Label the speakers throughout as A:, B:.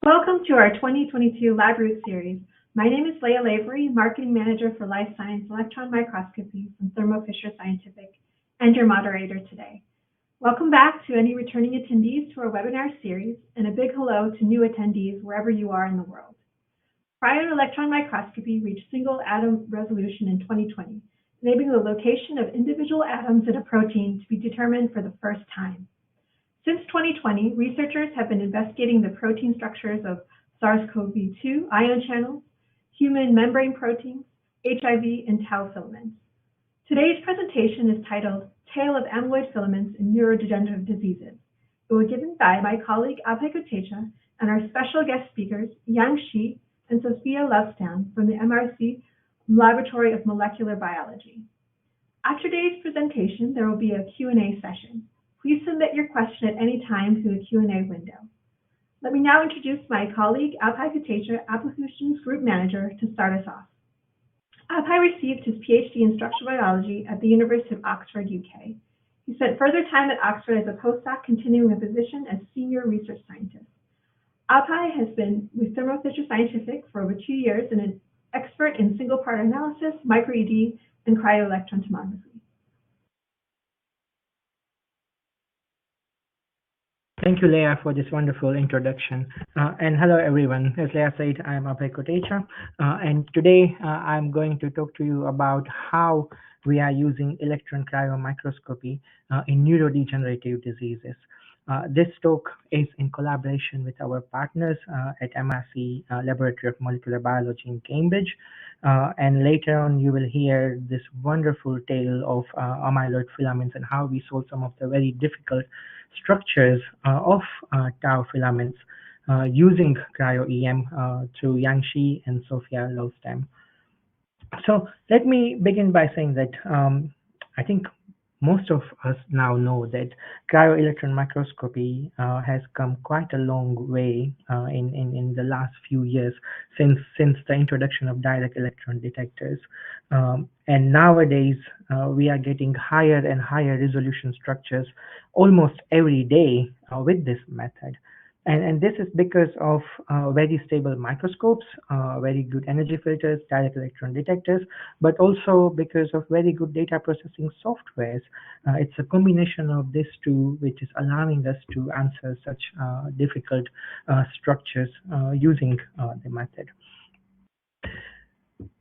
A: Welcome to our 2022 Lab Root series. My name is Leah Lavery, Marketing Manager for Life Science Electron Microscopy from Thermo Fisher Scientific, and your moderator today. Welcome back to any returning attendees to our webinar series, and a big hello to new attendees wherever you are in the world. Cryo-Electron Microscopy reached single atom resolution in 2020, enabling the location of individual atoms in a protein to be determined for the first time. Since 2020, researchers have been investigating the protein structures of SARS-CoV-2 ion channels, human membrane proteins, HIV, and tau filaments. Today's presentation is titled Tale of Amyloid Filaments in Neurodegenerative Diseases. It was given by my colleague Abhay Kotecha and our special guest speakers, Yang Shi and Sofia Lövestam from the MRC Laboratory of Molecular Biology. After today's presentation, there will be a Q&A session. Please submit your question at any time through the Q&A window. Let me now introduce my colleague, Abhay Kotecha, Applications Group Manager, to start us off. Abhay received his PhD in structural biology at the University of Oxford, UK. He spent further time at Oxford as a postdoc, continuing a position as Senior Research Scientist. Abhay has been with Thermo Fisher Scientific for over 2 years and an expert in single-part analysis, micro-ED, and cryo-electron tomography.
B: Thank you, Leah, for this wonderful introduction. And hello, everyone. As Leah said, I'm Abhay Kotecha, and today I'm going to talk to you about how we are using electron cryo microscopy in neurodegenerative diseases. This talk is in collaboration with our partners at MRC Laboratory of Molecular Biology in Cambridge. And later on, you will hear this wonderful tale of amyloid filaments and how we solve some of the very difficult structures of tau filaments using cryo-EM through Yang Shi and Sofia Lövestam. So let me begin by saying that I think most of us now know that cryo-electron microscopy has come quite a long way in the last few years since the introduction of direct electron detectors. And nowadays, we are getting higher and higher resolution structures almost every day with this method. And this is because of very stable microscopes, very good energy filters, direct electron detectors, but also because of very good data processing softwares. It's a combination of these two which is allowing us to answer such difficult structures using the method.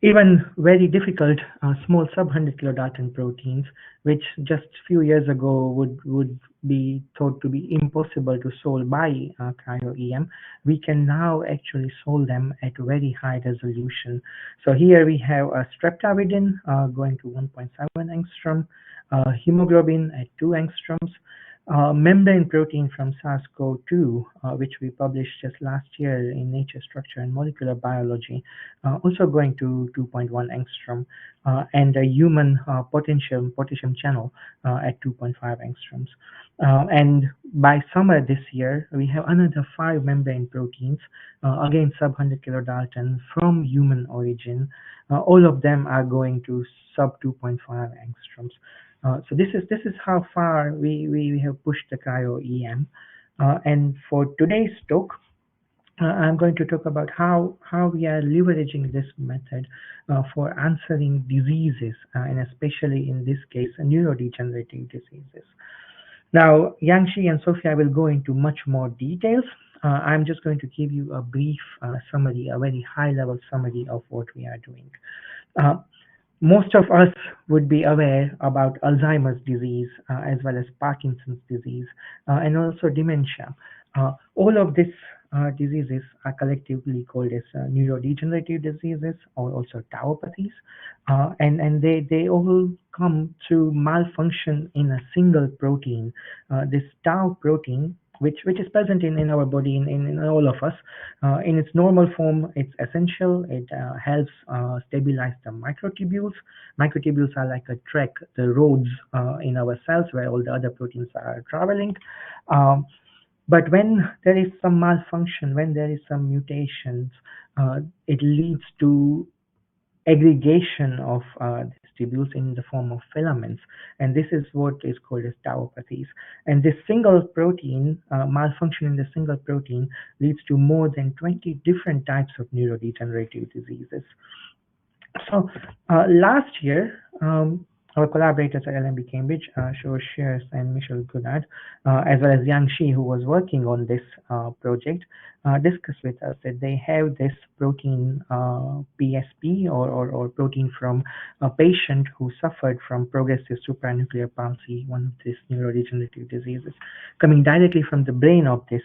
B: Even very difficult small sub-100 kilodalton proteins, which just a few years ago would be thought to be impossible to solve by cryo-EM, we can now actually solve them at very high resolution. So here we have a streptavidin going to 1.7 angstrom, hemoglobin at 2 angstroms, membrane protein from SARS-CoV-2, which we published just last year in Nature Structure and Molecular Biology, also going to 2.1 angstrom, and a human potassium channel at 2.5 angstroms. And by summer this year, we have another 5 membrane proteins, again sub-100 kilodalton from human origin. All of them are going to sub 2.5 angstroms. So this is how far we have pushed the cryo-EM. And for today's talk, I'm going to talk about how we are leveraging this method for answering diseases, and especially in this case, neurodegenerative diseases. Now, Yang Shi and Sofia will go into much more details. I'm just going to give you a brief summary, a very high-level summary of what we are doing. Most of us would be aware about Alzheimer's disease, as well as Parkinson's disease, and also dementia. All of these diseases are collectively called as neurodegenerative diseases, or also tauopathies, and they all come through malfunction in a single protein. This tau protein, which is present in our body, in all of us. In its normal form, it's essential. It helps stabilize the microtubules. Microtubules are like a track, the roads in our cells where all the other proteins are traveling. But when there is some malfunction, when there is some mutations, it leads to aggregation of this tubules in the form of filaments, and this is what is called as tauopathies. And this single protein, malfunction in the single protein, leads to more than 20 different types of neurodegenerative diseases. So last year, our collaborators at LMB Cambridge, Sjors and Michel, as well as Yang Shi, who was working on this project, discussed with us that they have this protein PSP or protein from a patient who suffered from progressive supranuclear palsy, one of these neurodegenerative diseases, coming directly from the brain of this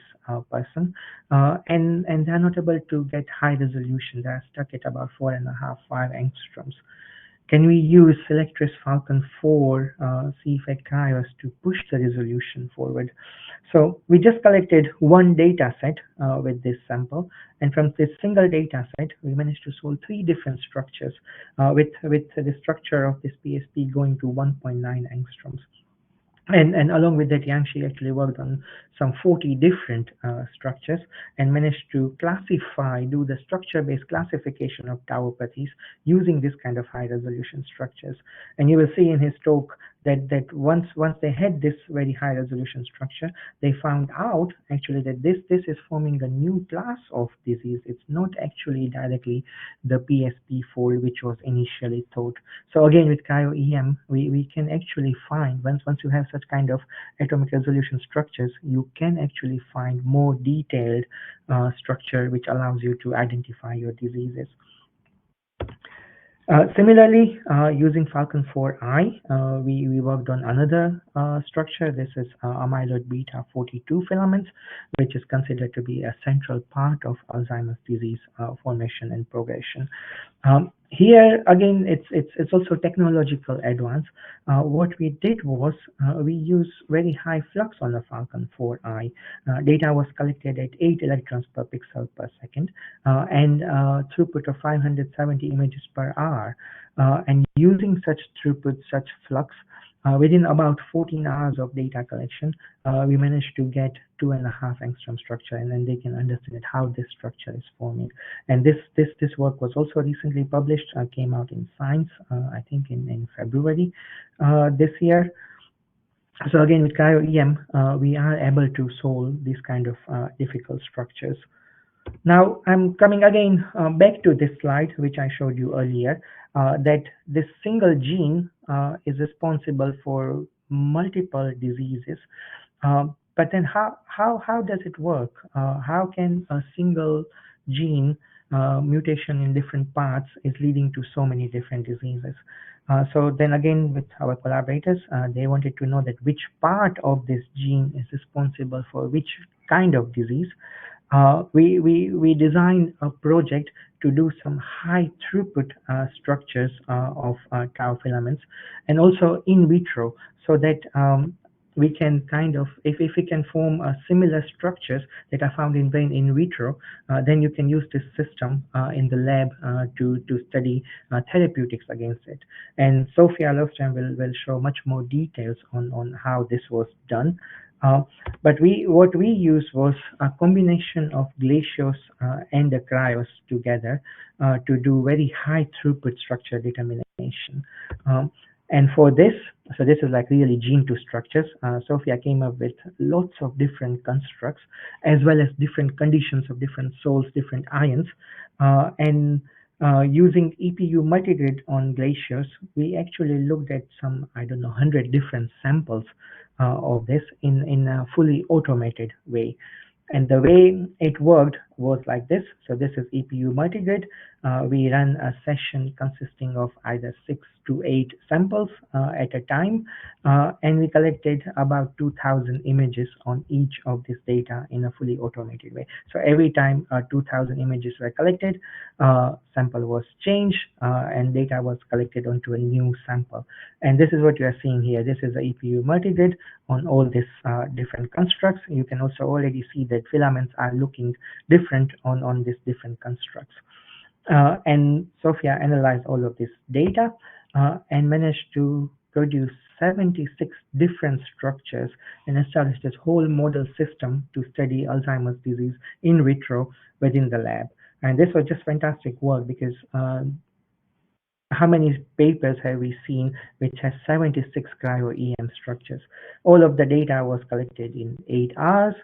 B: person, and they're not able to get high resolution. They're stuck at about 4.5, 5 angstroms. Can we use Selectris Falcon 4 CFET cryos to push the resolution forward? So we just collected one data set with this sample, and from this single data set, we managed to solve 3 different structures with the structure of this PSP going to 1.9 angstroms. And along with that, Yangshi actually worked on some 40 different structures and managed to do the structure-based classification of tauopathies using this kind of high-resolution structures. And you will see in his talk that once they had this very high-resolution structure, they found out actually that this is forming a new class of disease. It's not actually directly the PSP fold, which was initially thought. So again, with cryo-EM, we can actually find, once you have such kind of atomic resolution structures, you can actually find more detailed structure which allows you to identify your diseases. Similarly, using Falcon 4i, we worked on another structure. This is amyloid beta 42 filaments, which is considered to be a central part of Alzheimer's disease formation and progression. Here again, it's also technological advance. What we did was we used very high flux on the Falcon 4i. Data was collected at 8 electrons per pixel per second and throughput of 570 images per hour. And using such throughput, such flux, within about 14 hours of data collection, we managed to get 2.5 angstrom structure, and then they can understand how this structure is forming. And this work was also recently published, came out in Science, I think in February this year. So again, with cryo-EM, we are able to solve these kind of difficult structures. Now I'm coming again back to this slide, which I showed you earlier, that this single gene is responsible for multiple diseases. But then how does it work? How can a single gene mutation in different parts is leading to so many different diseases? So then again, with our collaborators, they wanted to know that which part of this gene is responsible for which kind of disease. We designed a project to do some high throughput structures of tau filaments, and also in vitro, so that we can kind of, if we can form similar structures that are found in brain in vitro, then you can use this system in the lab to study therapeutics against it. And Sofia Lövestam will show much more details on how this was done. But what we used was a combination of glacios and the cryos together to do very high throughput structure determination. And for this, so this is like really gene-to structures, Sofia came up with lots of different constructs, as well as different conditions of different salts, different ions, and using EPU multigrid on glaciers, we actually looked at some, 100 different samples of this in a fully automated way. And the way it worked was like this. So this is EPU multigrid. We ran a session consisting of either 6 to 8 samples at a time, and we collected about 2,000 images on each of this data in a fully automated way. So every time 2,000 images were collected, sample was changed, and data was collected onto a new sample. And this is what you are seeing here. This is the EPU multigrid on all these different constructs. You can also already see that filaments are looking different on these different constructs. And Sofia analyzed all of this data and managed to produce 76 different structures and established this whole model system to study Alzheimer's disease in vitro within the lab. And this was just fantastic work because How many papers have we seen which has 76 cryo-EM structures? All of the data was collected in 8 hours,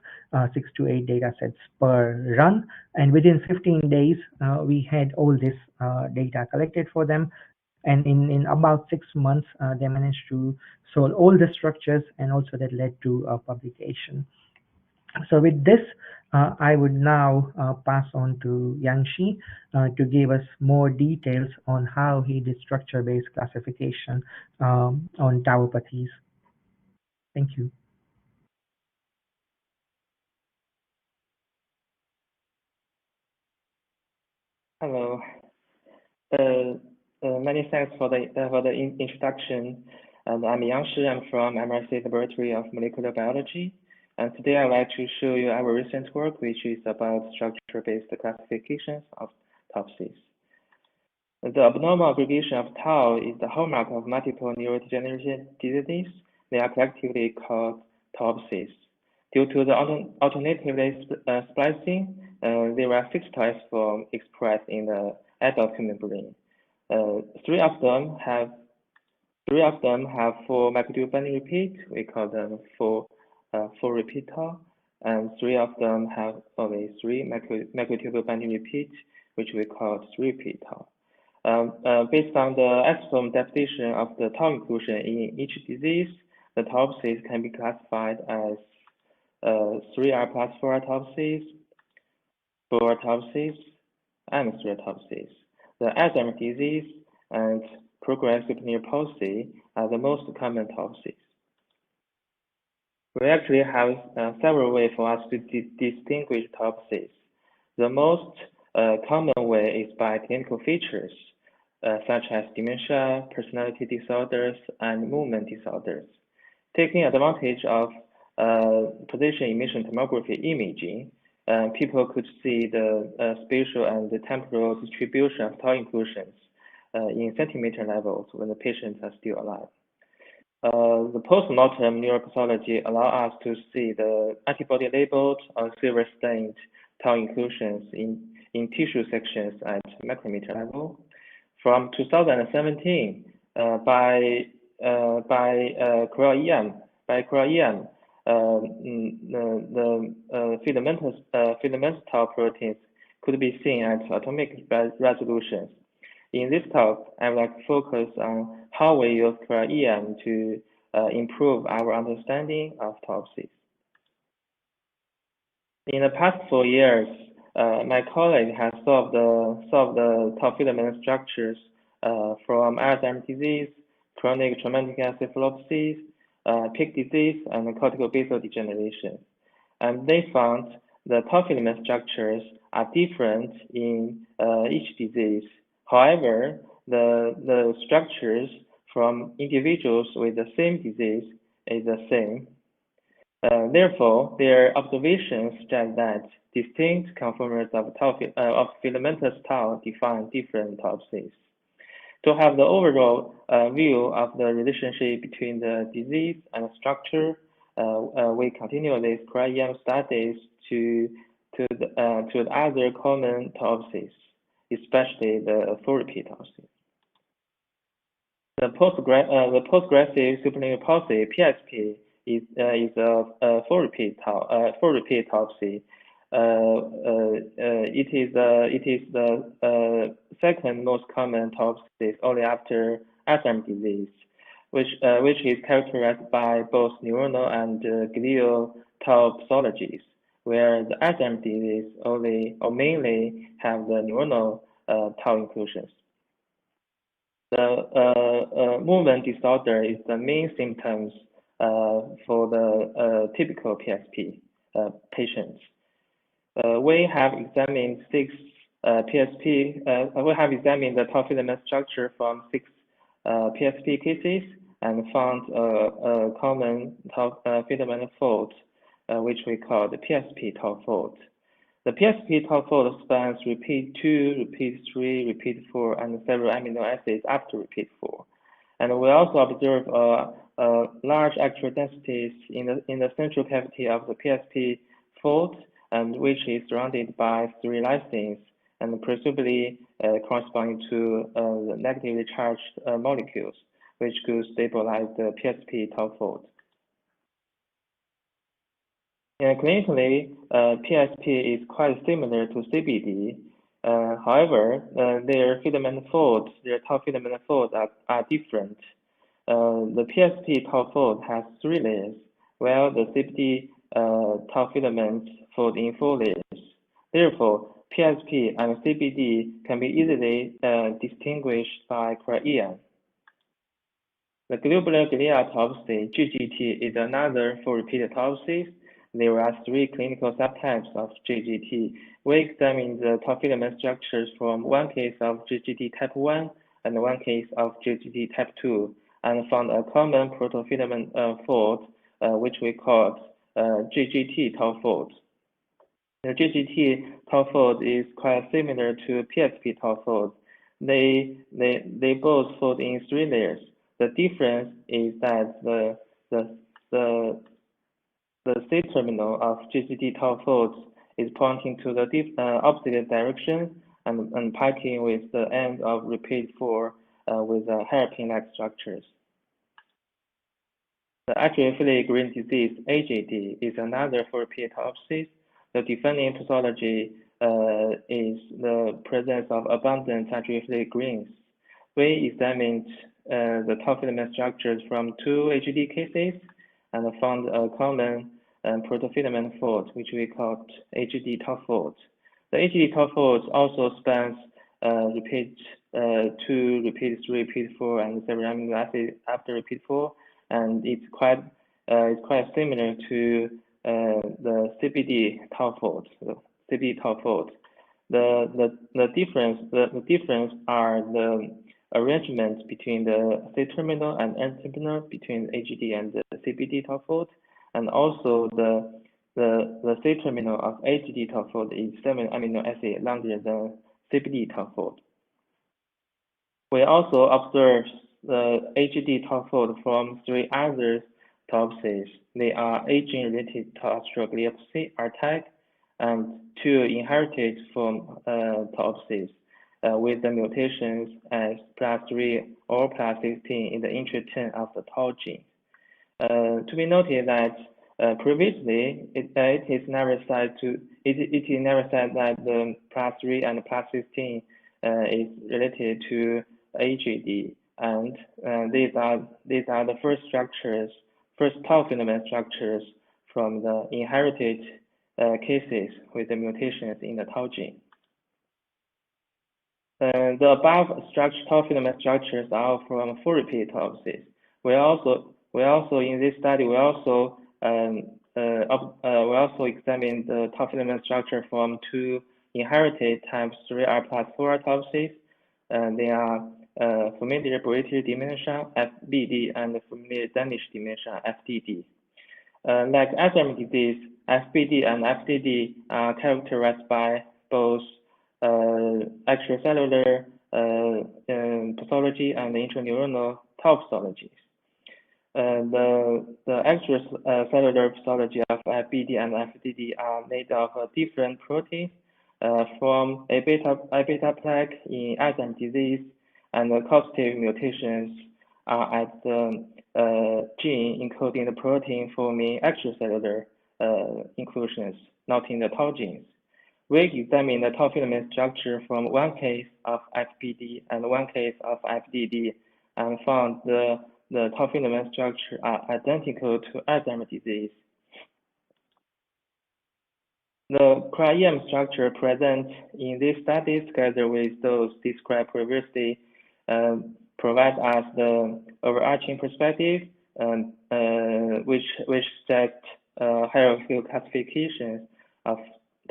B: 6 to 8 data sets per run, and within 15 days, we had all this data collected for them. And in about 6 months, they managed to solve all the structures, and also that led to a publication. So with this, I would now pass on to Yangshi to give us more details on how he did structure-based classification on tauopathies. Thank you.
C: Hello. Many thanks for the introduction. I'm Yangshi. I'm from MRC Laboratory of Molecular Biology. And today I'd like to show you our recent work, which is about structure-based classifications of topses. The abnormal aggregation of tau is the hallmark of multiple neurodegenerative diseases. They are collectively called topses. Due to the alternatively splicing, there are 6 types form expressed in the adult human brain. Three of them have 4 microtubule binding repeats. We call them 4 repeat tau, and 3 of them have only 3 microtubule binding repeats, which we call 3 repeat tau. Based on the isoform definition of the tau inclusion in each disease, the topses can be classified as 3R plus 4R topses, 4R topses, and 3R topses. The Alzheimer's disease and progressive neuropathy are the most common topses. We actually have several ways for us to distinguish topses. The most common way is by clinical features, such as dementia, personality disorders, and movement disorders. Taking advantage of position emission tomography imaging, people could see the spatial and the temporal distribution of tau inclusions in centimeter levels when the patients are still alive. The postmortem neuropathology allow us to see the antibody-labeled or silver-stained tau inclusions in tissue sections at micrometer level. From 2017, by cryo-EM, the filamentous tau proteins could be seen at atomic resolutions. In this talk, I would like to focus on how we use cryo-EM to improve our understanding of topses. In the past 4 years, my colleague has solved the tau filament structures from Alzheimer's disease, chronic traumatic encephalopathy, peak disease, and cortical basal degeneration. And they found the tau filament structures are different in each disease. However, the structures from individuals with the same disease is the same. Therefore, their observations suggest that distinct conformers of filamentous tau define different topses. To have the overall view of the relationship between the disease and the structure, we continue these cryo-EM studies to the other common topses, especially the 4 repeat topses. The postaggressive supranuclear palsy (PSP) is a 4 repeat topsy. It is the second most common topsis, only after Alzheimer's disease, which is characterized by both neuronal and glial tau pathologies, where the Alzheimer's disease only or mainly have the neuronal tau inclusions. The movement disorder is the main symptoms for the typical PSP patients. We have examined 6 PSP. We have examined the tau filament structure from 6 PSP cases and found a common tau filament fault, which we call the PSP tau fault. The PSP tau fault spans repeat 2, repeat 3, repeat 4, and several amino acids after repeat 4. And we also observe large actual densities in the central cavity of the PSP fault, and which is surrounded by 3 lysines and presumably corresponding to the negatively charged molecules, which could stabilize the PSP tau fold. Clinically, PSP is quite similar to CBD. However, their filament folds, their tau filament folds are different. The PSP tau fold has 3 layers, while the CBD tau filaments fold in 4 layers. Therefore, PSP and CBD can be easily distinguished by cryo-EM. The globular glial autopsy, GGT, is another for repeated autopsies. There are 3 clinical subtypes of GGT. We examined the tau filament structures from 1 case of GGT type 1 and 1 case of GGT type 2, and found a common protofilament fold, which we called GGT tau fold. The GGT tau fold is quite similar to PSP tau fold. They both fold in 3 layers. The difference is that the C-terminal of GGT tau folds is pointing to the opposite direction and piping with the end of repeat 4 with hairpin-like structures. The atrophic green disease, AGD, is another for repeat autopsies. The defining pathology is the presence of abundant atrophic greens. We examined the tau filament structures from 2 AGD cases and found a common protofilament fold, which we called AGD tau fold. The AGD tau fold also spans repeat 2, repeat 3, repeat 4, and several amino acids after repeat 4, and it's quite similar to the CBD tau fold. The difference are the arrangement between the C-terminal and N-terminal between AGD and the CBD tau fold, and also the C-terminal of AGD tau fold is 7 amino acid longer than CBD tau fold. We also observed the AGD tau fold from 3 other autopsies. They are aging-related autogliopsy, ARTAG, and 2 inherited from autopsies with the mutations as +3 or +16 in the intron of the tau gene. To be noted that previously it is never said that the +3 and +16 is related to AGD, and these are the first tau filament structures from the inherited cases with the mutations in the tau gene. The above tau filament structures are from 4 repeat autopsies. We also in this study we also examined the tau filament structure from 2 inherited type 3R+4 autopsies. They are familiar hereditary dementia, FBD, and familiar Danish dementia, FDD. Like Alzheimer's disease, FBD and FDD are characterized by both extracellular pathology and intraneuronal tau pathologies. The extracellular pathology of FBD and FDD are made of different proteins from A beta plaque in Alzheimer's disease, and the causative mutations are at the gene encoding the protein forming extracellular inclusions, not in the tau genes. We examined the tau filament structure from 1 case of FBD and 1 case of FDD, and found the tau filament structure are identical to Alzheimer's disease. The cryo-EM structure present in these studies, together with those described previously, provide us the overarching perspective, which set hierarchical classifications of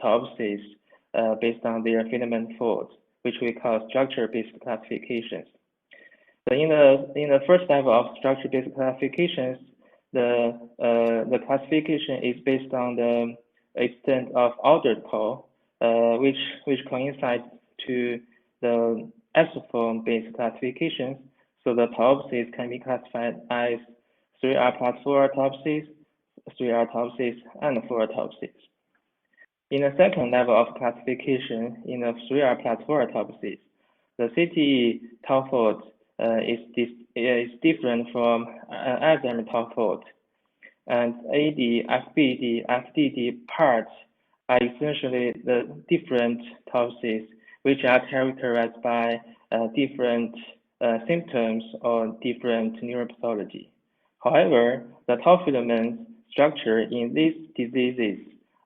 C: autopsies based on their filament folds, which we call structure-based classifications. So in the first level of structure-based classifications, the classification is based on the extent of ordered tau, which coincides to the isoform-based classifications. So the autopsies can be classified as 3R+4 autopsies, 3 autopsies, and 4 autopsies. In the second level of classification, in the 3R plus 4 autopsies, the CTE tau fold is different from Alzheimer's tau fold, and AD, FBD, FDD parts are essentially the different tauses which are characterized by different symptoms or different neuropathology. However, the tau filament structure in these diseases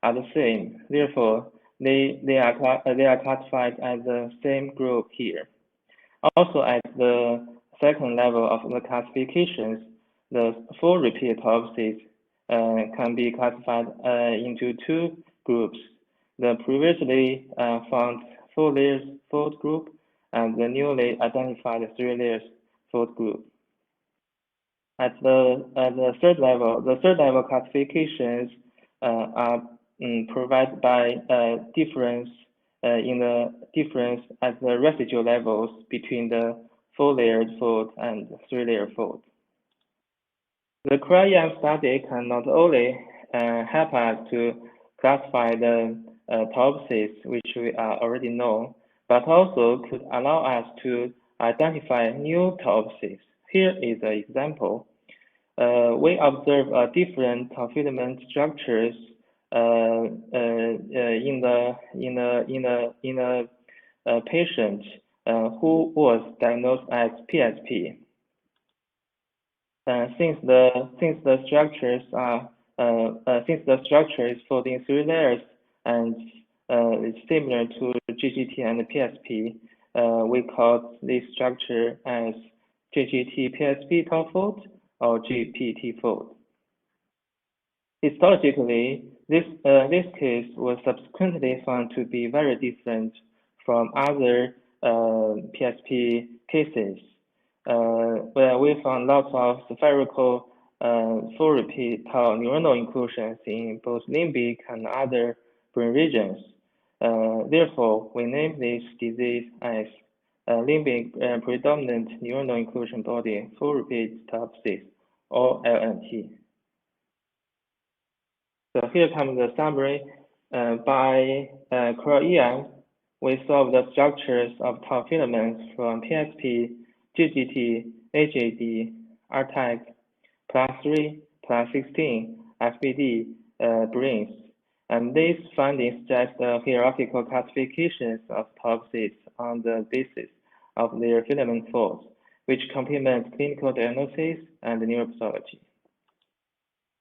C: are the same. Therefore, they are classified as the same group here. Also, at the second level of the classifications, the full repeat autopsies can be classified into two groups: the previously found 4 layers fold group and the newly identified 3 layers fold group. At the third level classifications are provided by difference in the difference at the residual levels between the 4-layered fold and 3-layer fold. The cryo-EM study can not only help us to classify the tauopsies, which we already know, but also could allow us to identify new tauopsies. Here is an example. We observe different tau filament structures in a patient who was diagnosed as PSP. Since the structure is folding 3 layers and is similar to GGT and PSP, we call this structure as GGT PSP tau fold or GPT fold. Histologically, this case was subsequently found to be very different from other PSP cases, where we found lots of spherical full repeat tau neuronal inclusions in both limbic and other brain regions. Therefore, we named this disease as limbic predominant neuronal inclusion body full repeat tauopsis, or LNT. So here comes the summary. By cryo-EM, we solve the structures of tau filaments from PSP, GGT, HAD, R-type, class 3, class 16, FBD brains. And these findings suggest the hierarchical classifications of tauopsies on the basis of their filament folds, which complement clinical diagnosis and neuropathology.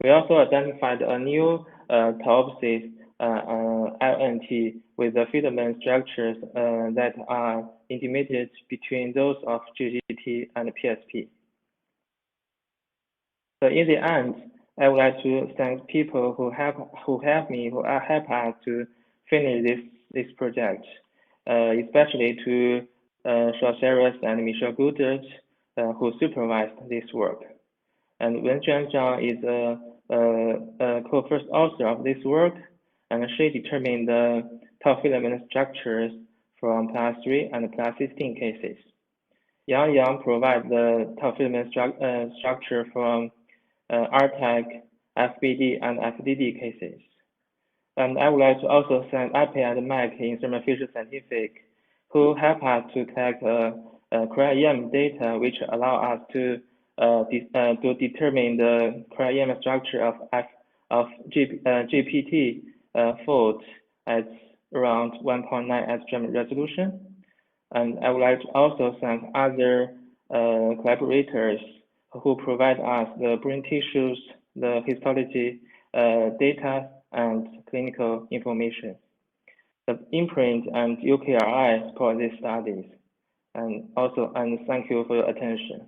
C: We also identified a new tauopsis LNT with the filament structures that are intermediate between those of GGT and PSP. So in the end, I would like to thank people who help us to finish this project, especially to Sjors and Michel Goederts, who supervised this work. And Wenjuan Zhang is a co-first author of this work, and she determined the tau filament structures from class 3 and class 16 cases. Yang provides the tau filament structure from R-type, FBD, and FDD cases. And I would like to also thank Abhay and Mike in Thermo Fisher Scientific, who help us to collect cryo-EM data, which allow us to determine the cryo-EM structure of GPT fold at around 1.9 angstrom resolution. And I would like to also thank other collaborators who provide us the brain tissues, the histology data, and clinical information. The imprint and UKRI support these studies. And thank you for your attention.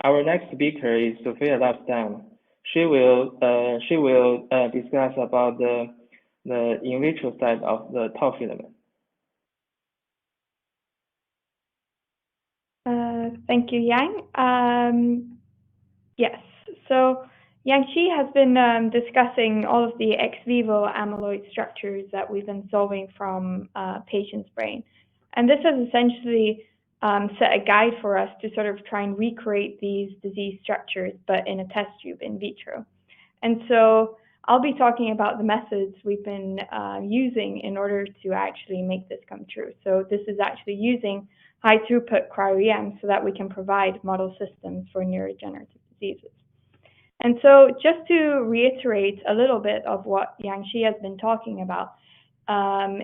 C: Our next speaker is Sofia Lövestam. She will discuss about the in vitro side of the tau filament.
D: Thank you, Yang. Yes, so Yang Qi has been discussing all of the ex vivo amyloid structures that we've been solving from patient's brain. And this has essentially set a guide for us to sort of try and recreate these disease structures, but in a test tube in vitro. And so I'll be talking about the methods we've been using in order to actually make this come true. So this is actually using high throughput cryo-EM so that we can provide model systems for neurodegenerative diseases. And so just to reiterate a little bit of what Yangxi has been talking about,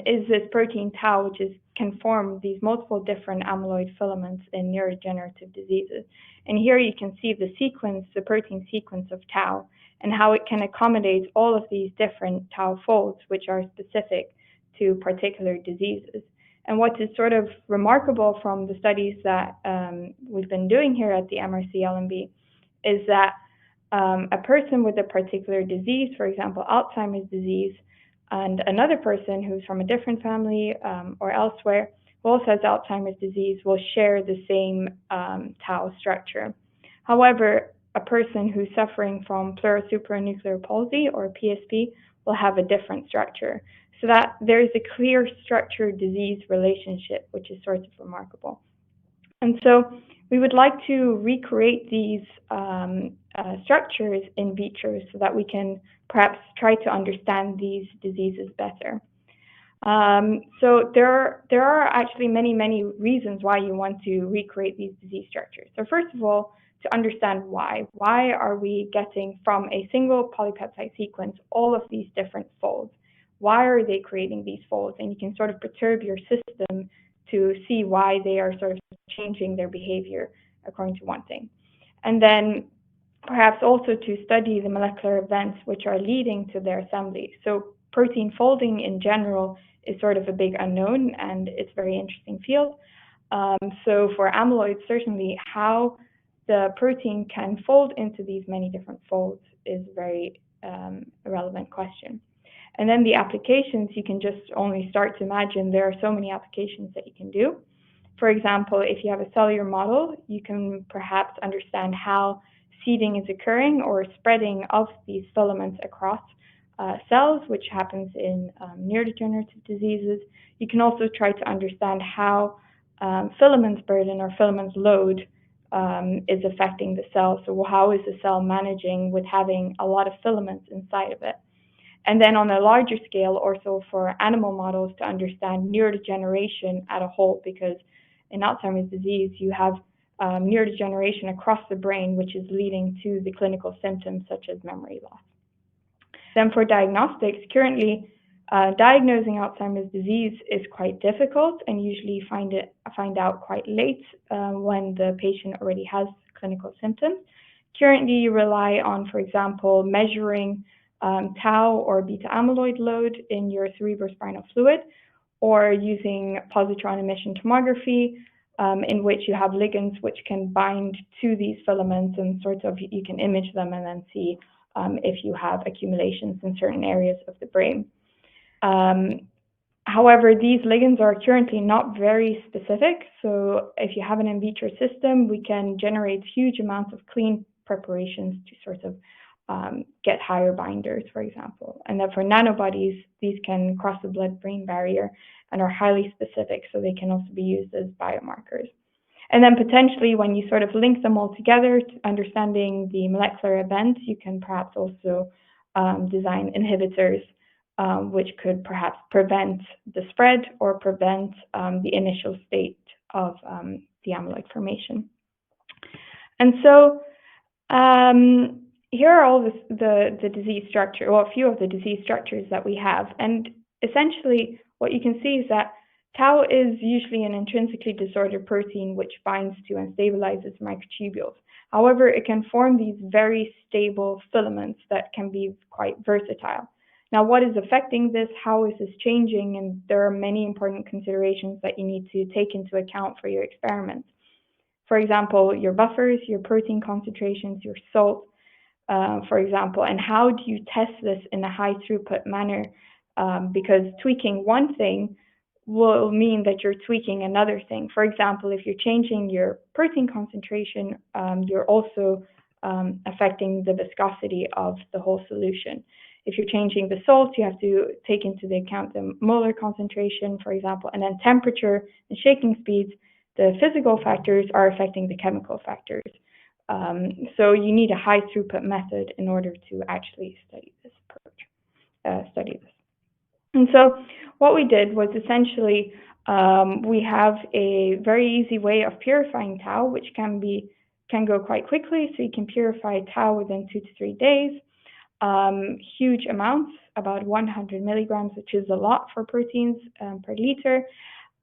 D: is this protein tau, which can form these multiple different amyloid filaments in neurodegenerative diseases. And here you can see the sequence, the protein sequence of tau, and how it can accommodate all of these different tau folds, which are specific to particular diseases. And what is sort of remarkable from the studies that we've been doing here at the MRC LMB is that a person with a particular disease, for example, Alzheimer's disease, and another person who's from a different family or elsewhere who also has Alzheimer's disease will share the same tau structure. However, a person who's suffering from pleurosupranuclear palsy or PSP will have a different structure. So that there is a clear structure-disease relationship, which is sort of remarkable. And so we would like to recreate these structures in vitro so that we can perhaps try to understand these diseases better. So there are actually many reasons why you want to recreate these disease structures. So first of all, to understand why. Why are we getting from a single polypeptide sequence all of these different folds? Why are they creating these folds? And you can sort of perturb your system to see why they are sort of changing their behavior according to one thing. And then perhaps also to study the molecular events which are leading to their assembly. So protein folding in general is sort of a big unknown, and it's a very interesting field. So for amyloid, certainly how the protein can fold into these many different folds is a very relevant question. And then the applications, you can just only start to imagine there are so many applications that you can do. For example, if you have a cellular model, you can perhaps understand how seeding is occurring or spreading of these filaments across cells, which happens in neurodegenerative diseases. You can also try to understand how filaments burden or filaments load is affecting the cell. So how is the cell managing with having a lot of filaments inside of it? And then on a larger scale, also for animal models to understand neurodegeneration at a whole, because in Alzheimer's disease, you have neurodegeneration across the brain, which is leading to the clinical symptoms such as memory loss. Then for diagnostics, currently diagnosing Alzheimer's disease is quite difficult and usually find out quite late when the patient already has clinical symptoms. Currently, you rely on, for example, measuring tau or beta amyloid load in your cerebrospinal fluid, or using positron emission tomography, in which you have ligands which can bind to these filaments, and sort of you can image them and then see if you have accumulations in certain areas of the brain. However, these ligands are currently not very specific, so if you have an in vitro system, we can generate huge amounts of clean preparations to sort of get higher binders, for example. And then for nanobodies, these can cross the blood-brain barrier and are highly specific, so they can also be used as biomarkers. And then potentially, when you sort of link them all together to understanding the molecular events, you can perhaps also design inhibitors, which could perhaps prevent the spread or prevent the initial state of the amyloid formation. And so here are all the disease structure, or a few of the disease structures that we have. And essentially, what you can see is that tau is usually an intrinsically disordered protein which binds to and stabilizes microtubules. However, it can form these very stable filaments that can be quite versatile. Now, what is affecting this? How is this changing? And there are many important considerations that you need to take into account for your experiments. For example, your buffers, your protein concentrations, your salt, for example, and how do you test this in a high throughput manner? Because tweaking one thing will mean that you're tweaking another thing. For example, if you're changing your protein concentration, you're also affecting the viscosity of the whole solution. If you're changing the salt, you have to take into account the molar concentration, for example, and then temperature and shaking speeds. The physical factors are affecting the chemical factors. So you need a high throughput method in order to actually study this study this. And so what we did was essentially we have a very easy way of purifying tau, which can go quite quickly. So you can purify tau within 2 to 3 days. Huge amounts, about 100 milligrams, which is a lot for proteins per liter.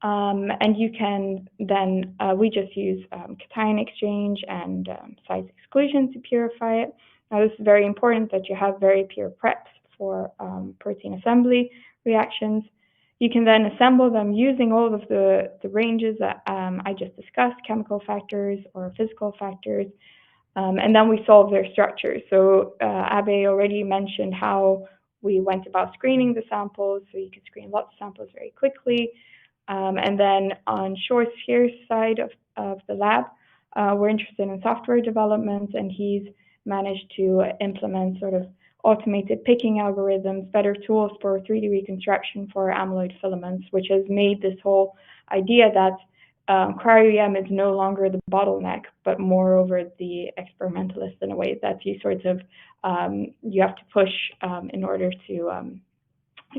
D: And you can then, we just use cation exchange and size exclusion to purify it. Now, this is very important that you have very pure preps for protein assembly reactions. You can then assemble them using all of the ranges that I just discussed, chemical factors or physical factors, and then we solve their structures. So Abhay already mentioned how we went about screening the samples, so you can screen lots of samples very quickly. And then on Sjors' side of the lab, we're interested in software development, and he's managed to implement sort of automated picking algorithms, better tools for 3D reconstruction for amyloid filaments, which has made this whole idea that cryo-EM is no longer the bottleneck, but moreover the experimentalist in a way that you sort of, you have to push in order to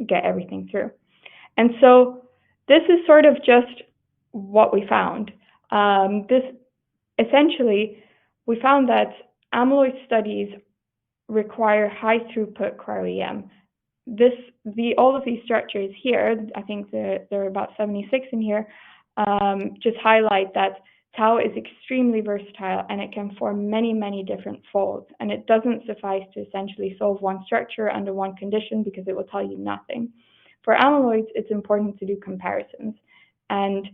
D: get everything through. And so this is sort of just what we found. Essentially, we found that amyloid studies require high throughput cryo-EM. All of these structures here, I think there are about 76 in here, just highlight that tau is extremely versatile and it can form many, many different folds. And it doesn't suffice to essentially solve one structure under one condition because it will tell you nothing. For amyloids, it's important to do comparisons. And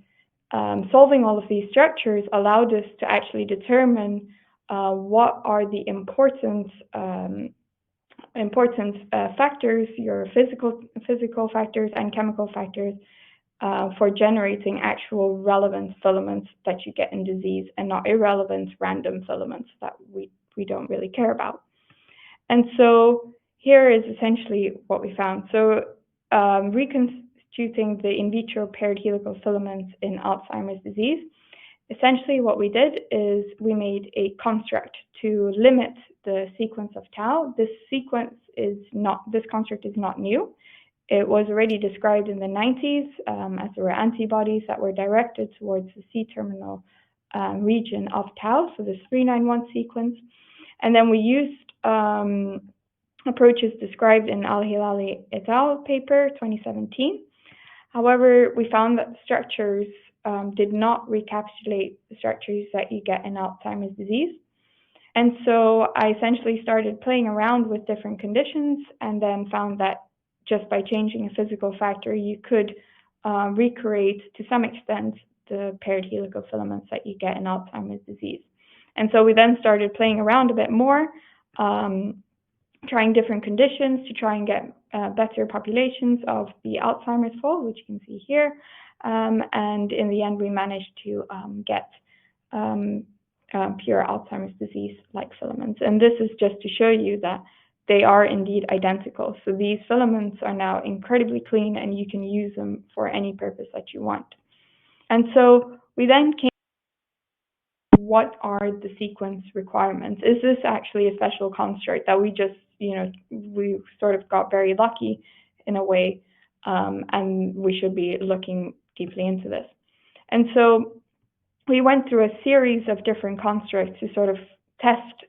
D: solving all of these structures allowed us to actually determine what are the important factors, your physical factors and chemical factors for generating actual relevant filaments that you get in disease and not irrelevant random filaments that we don't really care about. And so here is essentially what we found. So reconstituting the in vitro paired helical filaments in Alzheimer's disease. Essentially what we did is we made a construct to limit the sequence of tau. This construct is not new. It was already described in the 90s as there were antibodies that were directed towards the C-terminal region of tau, so this 391 sequence. And then we used approaches described in Al-Hilali et al. Paper 2017. However, we found that the structures did not recapitulate the structures that you get in Alzheimer's disease. And so I essentially started playing around with different conditions and then found that just by changing a physical factor, you could recreate to some extent the paired helical filaments that you get in Alzheimer's disease. And so we then started playing around a bit more, trying different conditions to try and get better populations of the Alzheimer's fold, which you can see here. And in the end, we managed to get pure Alzheimer's disease-like filaments. And this is just to show you that they are indeed identical. So these filaments are now incredibly clean and you can use them for any purpose that you want. And so we then came to what are the sequence requirements? Is this actually a special construct that we just, we sort of got very lucky in a way, and we should be looking deeply into this. And so we went through a series of different constructs to sort of test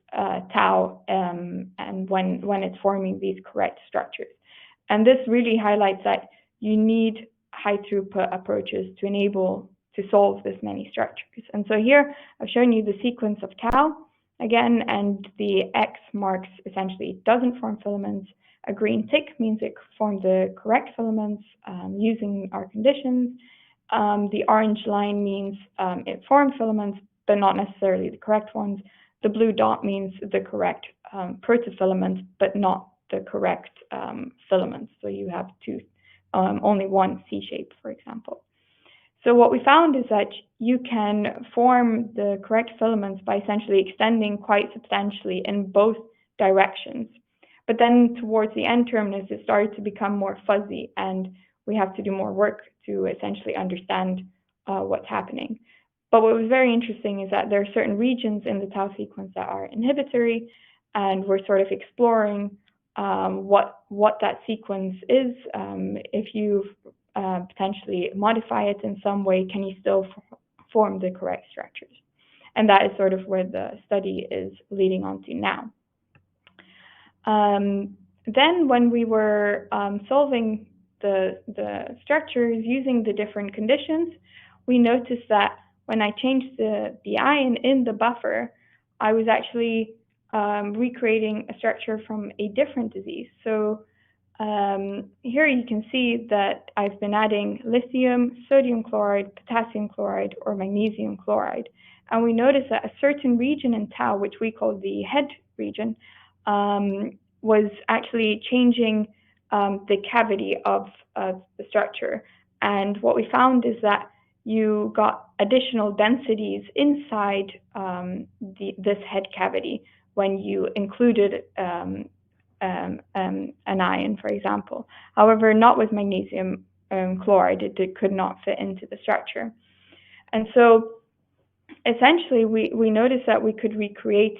D: tau and when it's forming these correct structures. And this really highlights that you need high throughput approaches to enable to solve this many structures. And so here I've shown you the sequence of tau again, and the X marks essentially it doesn't form filaments. A green tick means it formed the correct filaments using our conditions. The orange line means it formed filaments, but not necessarily the correct ones. The blue dot means the correct protofilament, but not the correct filaments. So you have only one C shape, for example. So what we found is that you can form the correct filaments by essentially extending quite substantially in both directions. But then towards the end terminus, it started to become more fuzzy, and we have to do more work to essentially understand what's happening. But what was very interesting is that there are certain regions in the tau sequence that are inhibitory, and we're sort of exploring what that sequence is. If you potentially modify it in some way, can you still form the correct structures? And that is sort of where the study is leading on to now. Then when we were solving the structures using the different conditions, we noticed that when I changed the ion in the buffer, I was actually recreating a structure from a different disease. So here you can see that I've been adding lithium, sodium chloride, potassium chloride, or magnesium chloride. And we notice that a certain region in tau, which we call the head region, was actually changing the cavity of the structure. And what we found is that you got additional densities inside this head cavity when you included an ion, for example. However, not with magnesium chloride, it could not fit into the structure. And so essentially, we noticed that we could recreate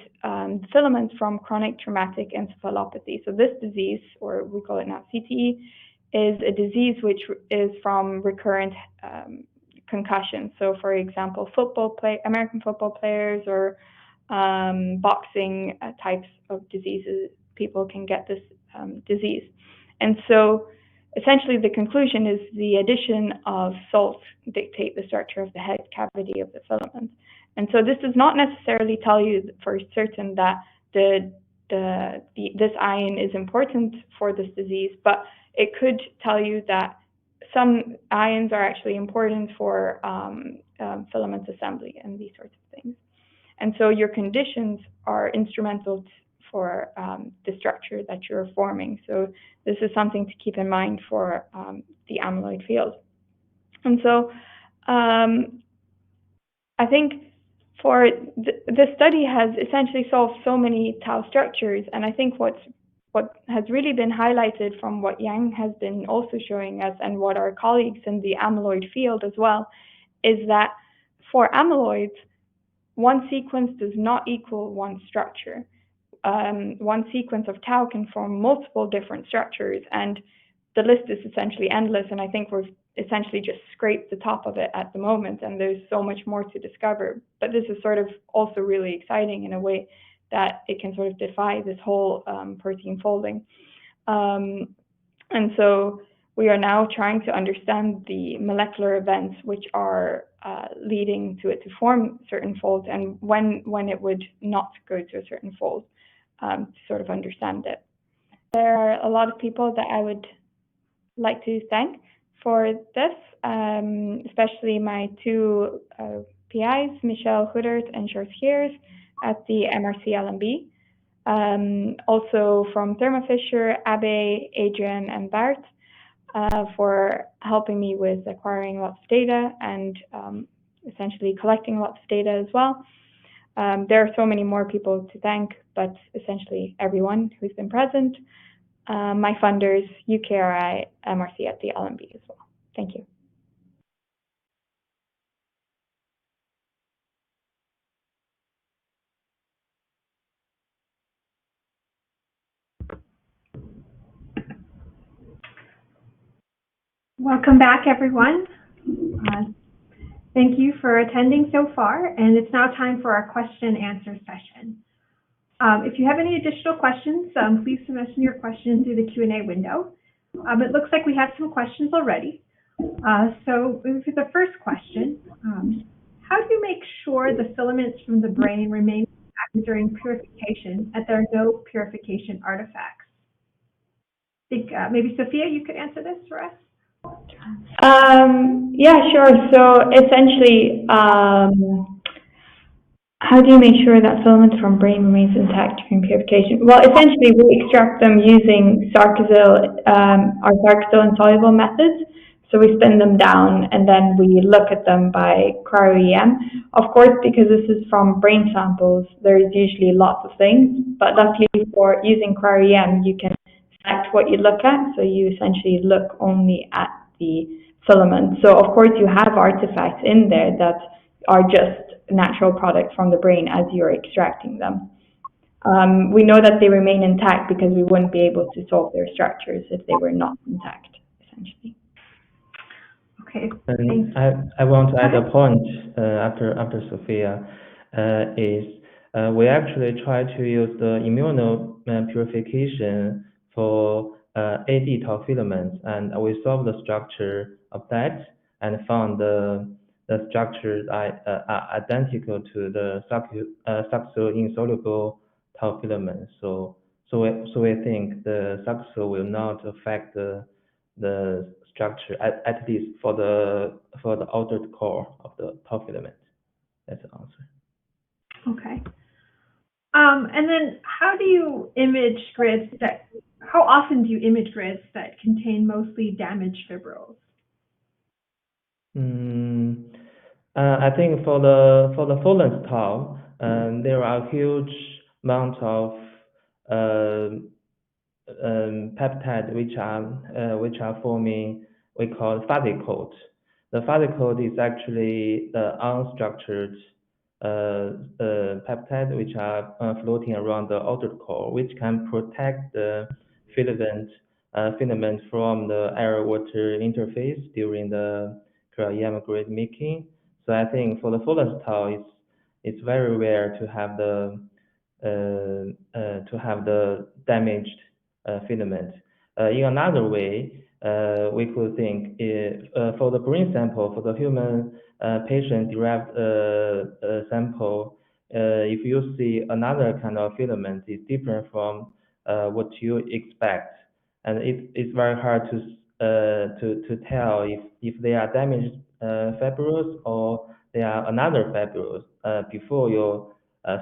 D: filaments from chronic traumatic encephalopathy. So this disease, or we call it now CTE, is a disease which is from recurrent concussion. So for example, American football players or boxing types of diseases, people can get this disease. And so essentially the conclusion is the addition of salts dictate the structure of the head cavity of the filament. And so this does not necessarily tell you for certain that this ion is important for this disease, but it could tell you that some ions are actually important for filament assembly and these sorts of things. And so your conditions are instrumental for the structure that you're forming. So this is something to keep in mind for the amyloid field. And so I think for the study has essentially solved so many tau structures, and I think what has really been highlighted from what Yang has been also showing us and what our colleagues in the amyloid field as well, is that for amyloids, one sequence does not equal one structure. One sequence of tau can form multiple different structures, and the list is essentially endless, and I think we've essentially just scraped the top of it at the moment, and there's so much more to discover. But this is sort of also really exciting in a way that it can sort of defy this whole protein folding. And so we are now trying to understand the molecular events which are leading to it to form certain folds, and when it would not go to a certain fold, to sort of understand it. There are a lot of people that I would like to thank for this, especially my two PIs, Michel Goederts and Sjors at the MRC LMB. Also from Thermo Fisher, Abhay, Adrian, and Bart for helping me with acquiring lots of data and essentially collecting lots of data as well. There are so many more people to thank, but essentially everyone who's been present. My funders, UKRI, MRC at the LMB as well. Thank you.
A: Welcome back, everyone. Thank you for attending so far, and it's now time for our question and answer session. If you have any additional questions, please submit your questions through the Q&A window. It looks like we have some questions already. So for the first question, how do you make sure the filaments from the brain remain intact during purification and there are no purification artifacts? I think maybe Sofia, you could answer this for us.
D: Yeah, sure. So essentially, how do you make sure that filament from brain remains intact during purification? Well, essentially, we extract them using Sarkozyl, our Sarkozyl insoluble methods. So we spin them down and then we look at them by cryo-EM. Of course, because this is from brain samples, there's usually lots of things, but luckily for using cryo-EM, you can select what you look at. So you essentially look only at the filament. So of course you have artifacts in there that are just natural products from the brain as you're extracting them. we know that they remain intact because we wouldn't be able to solve their structures if they were not intact, essentially.
A: Okay.
C: And I want to add a point after Sofia is we actually try to use the immunopurification for AD tau filaments, and we solved the structure of that and found the structures are identical to the succinylate insoluble tau filaments. So we think the succinylate will not affect the structure at least for the outer core of the tau filament. That's the answer.
A: Okay. And then how do you image grids how often do you image grids that contain mostly damaged fibrils?
C: I think for the full-length tau, there are huge amount of peptides which are forming we call fuzzy coat. The fuzzy coat is actually the unstructured peptides which are floating around the outer core, which can protect the filament from the air-water interface during the cryo-EM grid making. So I think for the full-length tau, it's very rare to have the damaged filament. In another way, we could think for the brain sample, for the human patient-derived sample, if you see another kind of filament, it's different from what you expect, and it's very hard to tell if they are damaged fibrils or they are another fibrils before you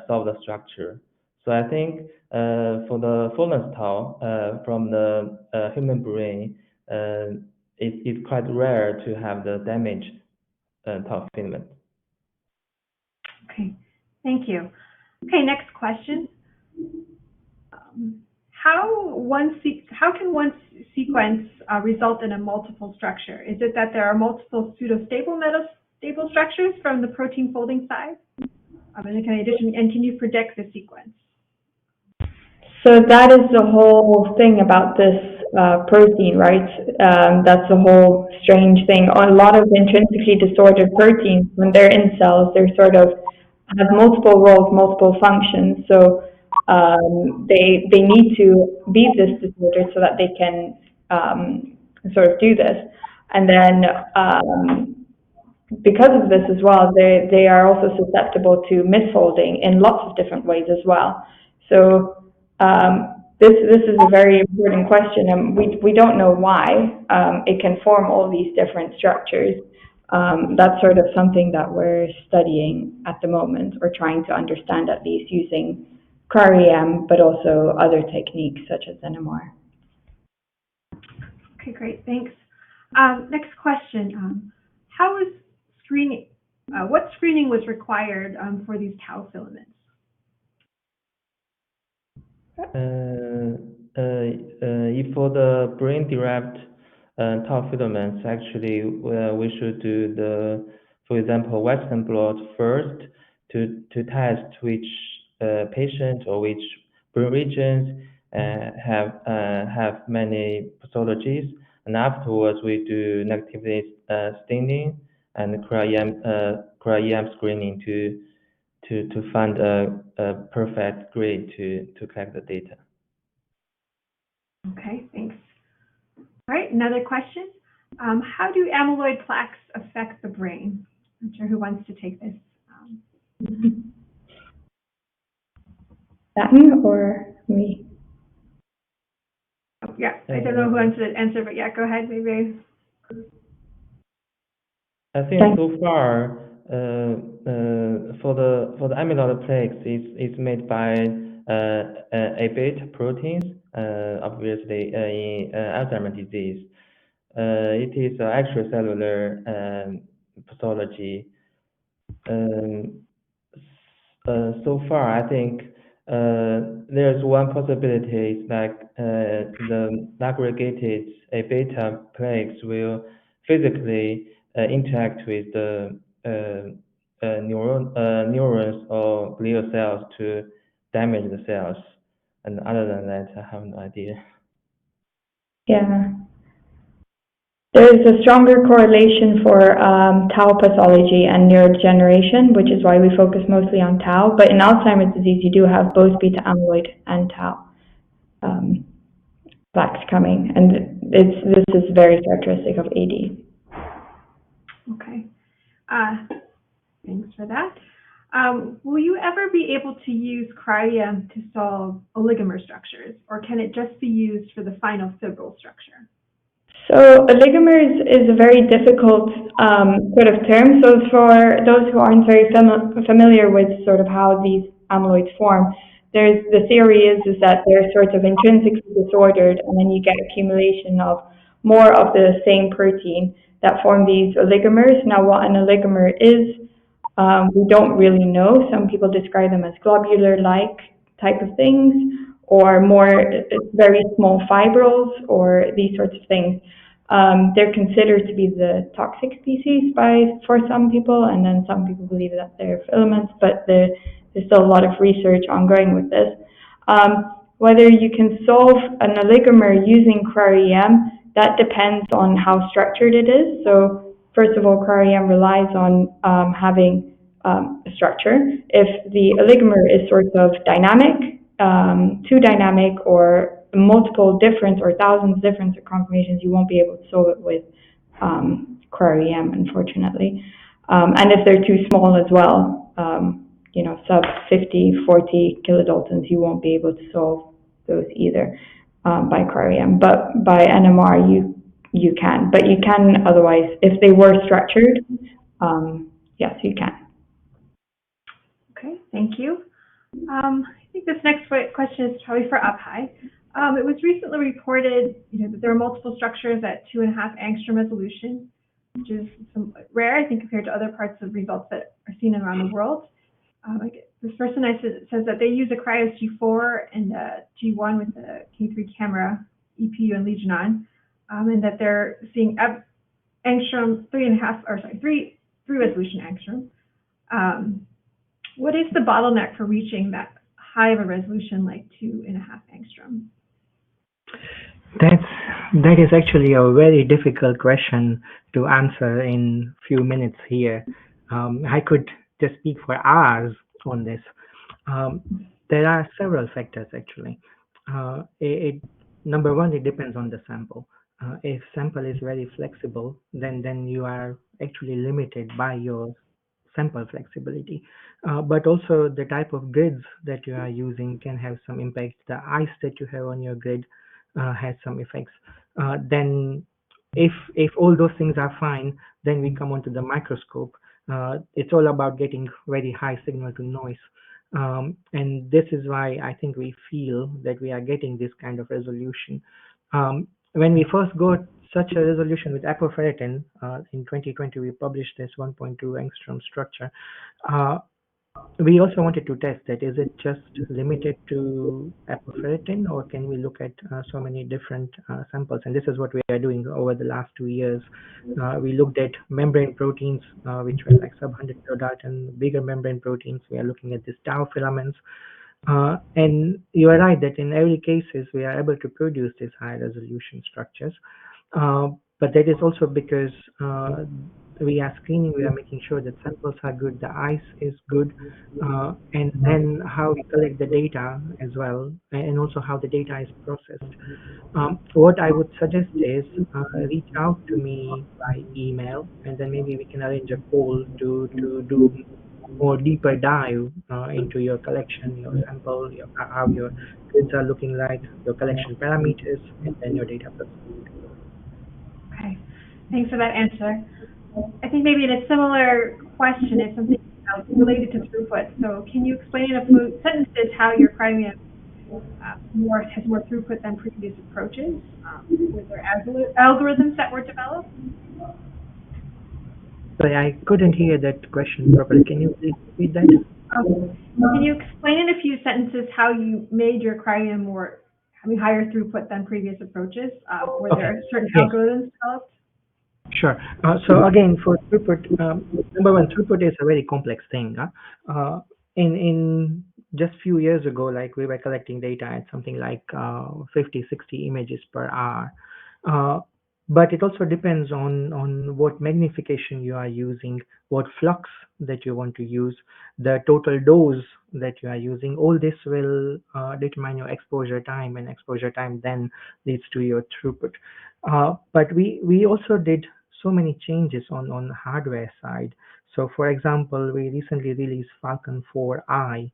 C: solve the structure. So I think for the full-length tau from the human brain, it's quite rare to have the damaged tau filament.
A: Okay, thank you. Okay, next question. How can one sequence result in a multiple structure? Is it that there are multiple pseudo-stable metastable structures from the protein folding side? And can you predict the sequence?
D: So that is the whole thing about this protein, right? That's the whole strange thing. A lot of intrinsically disordered proteins, when they're in cells, they're sort of have multiple roles, multiple functions. So they need to be this disordered so that they can sort of do this. And then because of this as well, they are also susceptible to misfolding in lots of different ways as well. So this is a very important question, and we don't know why it can form all these different structures. That's sort of something that we're studying at the moment, or trying to understand at least using cryo-EM, but also other techniques such as NMR.
A: Okay, great, thanks. Next question: how is screening? What screening was required for these tau filaments?
C: If for the brain-derived tau filaments, actually, we should do for example, Western blot first to test which patient or which brain regions have many pathologies, and afterwards we do negativity staining and cryo-EM screening to find a perfect grid to collect the data.
A: Okay, thanks. All right, another question. How do amyloid plaques affect the brain? I'm not sure who wants to take this.
D: That or me?
A: Oh, yeah, I don't know who wants to answer, but yeah, go ahead, maybe.
C: I think so far, for the amyloid plaques, it's made by A beta proteins, obviously in Alzheimer's disease. It is extracellular pathology. So far, I think there's one possibility is like the aggregated A beta plaques will physically interact with the neurons or glial cells to damage the cells. And other than that, I have no idea.
D: Yeah. There's a stronger correlation for tau pathology and neurodegeneration, which is why we focus mostly on tau. But in Alzheimer's disease, you do have both beta amyloid and tau plaques coming, and this is very characteristic of AD.
A: Okay. Thanks for that. Will you ever be able to use cryo-EM to solve oligomer structures, or can it just be used for the final fibril structure?
D: So oligomers is a very difficult sort of term. So for those who aren't very familiar with sort of how these amyloids form, the theory is that they're sort of intrinsically disordered, and then you get accumulation of more of the same protein that form these oligomers. Now, what an oligomer is, we don't really know. Some people describe them as globular-like type of things, or more very small fibrils, or these sorts of things. They're considered to be the toxic species for some people, and then some people believe that they're filaments, but there's still a lot of research ongoing with this. Whether you can solve an oligomer using cryo-EM, that depends on how structured it is. So first of all, cryo-EM relies on having a structure. If the oligomer is sort of dynamic, too dynamic, or multiple difference or thousands of difference of conformations, you won't be able to solve it with cryo-EM, unfortunately. And if they're too small as well, sub 50, 40 kilodaltons, you won't be able to solve those either by cryo-EM. But by NMR, you can. But you can otherwise, if they were structured, yes, you can.
A: Okay, thank you. I think this next question is probably for Abhay. It was recently reported that there are multiple structures at 2.5 angstrom resolution, which is rare, I think, compared to other parts of results that are seen around the world. This person says that they use a Cryo G4 and a G1 with the K3 camera, EPU, and Legionon, and that they're seeing angstrom 3 resolution angstrom. What is the bottleneck for reaching that high of a resolution like 2.5 angstrom?
B: That is actually a very difficult question to answer in few minutes here. I could just speak for hours on this. There are several factors actually. Number one, it depends on the sample. If sample is very flexible, then you are actually limited by your sample flexibility. But also the type of grids that you are using can have some impact. The ice that you have on your grid has some effects. Then if all those things are fine, then we come onto the microscope. It's all about getting very high signal to noise. And this is why I think we feel that we are getting this kind of resolution. When we first got such a resolution with apoferritin, in 2020, we published this 1.2 angstrom structure. We also wanted to test that, is it just limited to apoferritin, or can we look at so many different samples? And this is what we are doing over the last 2 years. We looked at membrane proteins, which were like sub-100 kilodalton, bigger membrane proteins. We are looking at these tau filaments. And you are right that in every cases, we are able to produce these high resolution structures. But that is also because we are screening, we are making sure that samples are good, the ice is good, and then how we collect the data as well, and also how the data is processed. What I would suggest is reach out to me by email, and then maybe we can arrange a call to do more deeper dive into your collection, your sample, how your grids are looking like, your collection parameters, and then your data processing.
A: Okay, thanks for that answer. I think maybe in a similar question is something related to throughput. So can you explain in a few sentences how your cryo-EM has more throughput than previous approaches? Were there algorithms that were developed?
B: Sorry, I couldn't hear that question properly. Can you please repeat that?
A: Can you explain in a few sentences how you made your cryo-EM having higher throughput than previous approaches? Were there certain algorithms developed?
B: Sure. So again, for throughput, number one, throughput is a very complex thing. In just few years ago, like we were collecting data at something like 50, 60 images per hour. But it also depends on what magnification you are using, what flux that you want to use, the total dose that you are using. All this will determine your exposure time, and exposure time then leads to your throughput. But we also did so many changes on the hardware side. So for example, we recently released Falcon 4i,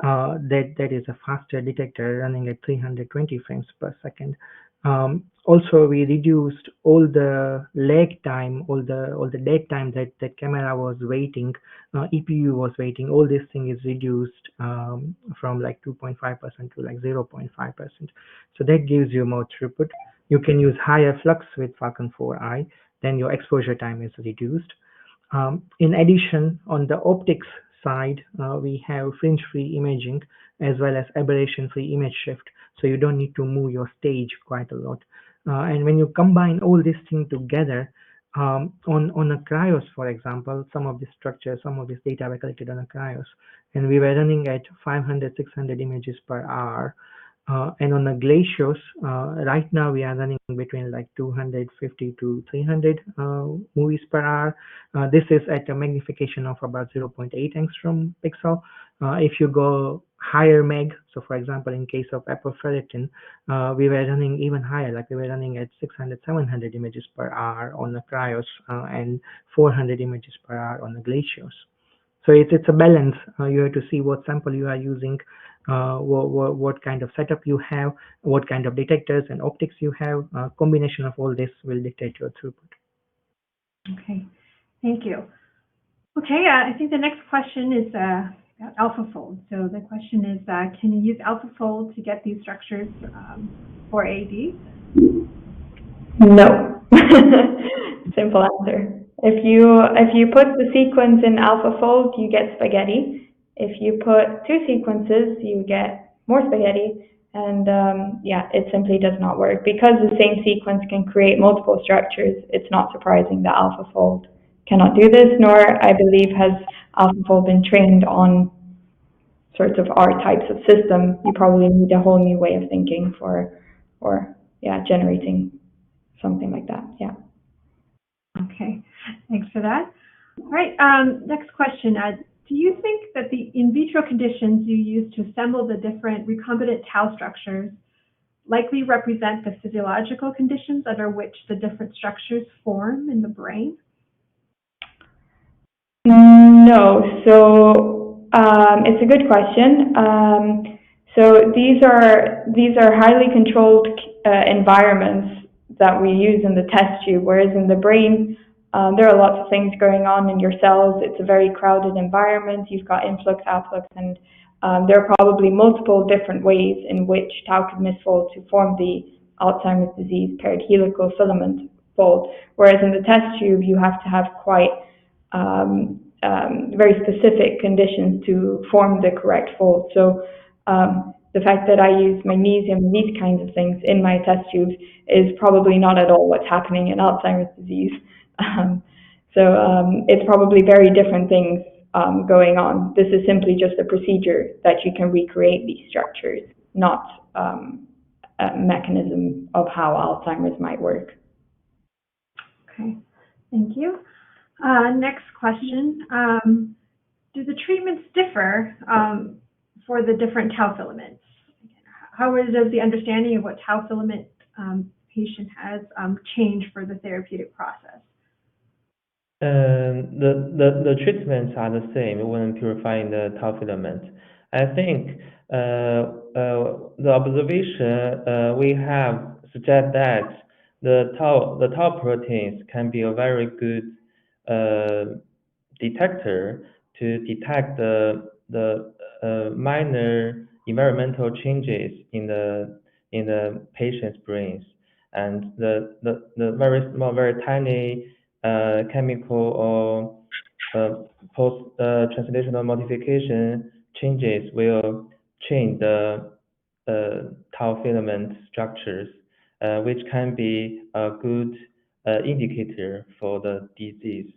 B: that is a faster detector running at 320 frames per second. Also, we reduced all the lag time, all the dead time that the camera was waiting, EPU was waiting. All this thing is reduced from like 2.5% to like 0.5%. So that gives you more throughput. You can use higher flux with Falcon 4i, then your exposure time is reduced. In addition, on the optics side, we have fringe-free imaging as well as aberration-free image shift, so you don't need to move your stage quite a lot. And when you combine all these things together, on a cryos, for example, some of the structures, some of this data were collected on a cryos, and we were running at 500, 600 images per hour. And on the glaciers, right now we are running between like 250 to 300 movies per hour. This is at a magnification of about 0.8 angstrom pixel. If you go higher meg, so for example, in case of apoferritin, we were running even higher, like we were running at 600, 700 images per hour on the cryos and 400 images per hour on the glaciers. So it's a balance. You have to see what sample you are using, what kind of setup you have, what kind of detectors and optics you have. Combination of all this will dictate your throughput.
A: Okay, thank you. Okay, I think the next question is about AlphaFold. So the question is, can you use AlphaFold to get these structures for AD?
D: No. Simple answer. If you put the sequence in AlphaFold, you get spaghetti. If you put two sequences, you get more spaghetti. And yeah, it simply does not work. Because the same sequence can create multiple structures, it's not surprising that AlphaFold cannot do this, nor I believe has AlphaFold been trained on sorts of our types of system. You probably need a whole new way of thinking or yeah, generating something like that. Yeah.
A: Okay, thanks for that. All right, next question. Do you think that the in vitro conditions you use to assemble the different recombinant tau structures likely represent the physiological conditions under which the different structures form in the brain?
D: No, so it's a good question. So these are highly controlled environments that we use in the test tube, whereas in the brain, there are lots of things going on in your cells. It's a very crowded environment. You've got influx, outflux, and there are probably multiple different ways in which tau could misfold to form the Alzheimer's disease paired helical filament fold. Whereas in the test tube, you have to have quite very specific conditions to form the correct fold. So the fact that I use magnesium and these kinds of things in my test tubes is probably not at all what's happening in Alzheimer's disease. So it's probably very different things going on. This is simply just a procedure that you can recreate these structures, not a mechanism of how Alzheimer's might work.
A: Okay, thank you. Next question. Do the treatments differ for the different tau filaments? How does the understanding of what tau filament patient has changed for the therapeutic process?
C: The treatments are the same when purifying the tau filament. I think the observation we have suggest that the tau proteins can be a very good detector to detect the minor environmental changes in the patient's brains, and the very small, very tiny chemical or post translational modification changes will change the tau filament structures, which can be a good indicator for the disease.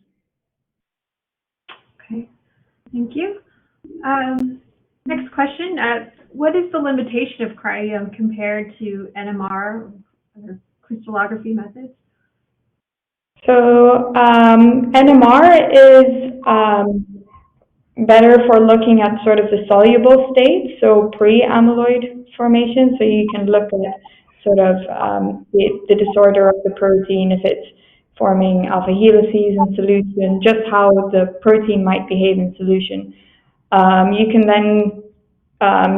A: Okay, thank you. Next question, what is the limitation of cryo-EM compared to NMR or crystallography methods?
D: So NMR is better for looking at sort of the soluble state, so pre-amyloid formation. So you can look at sort of the disorder of the protein, if it's forming alpha helices in solution, just how the protein might behave in solution. You can then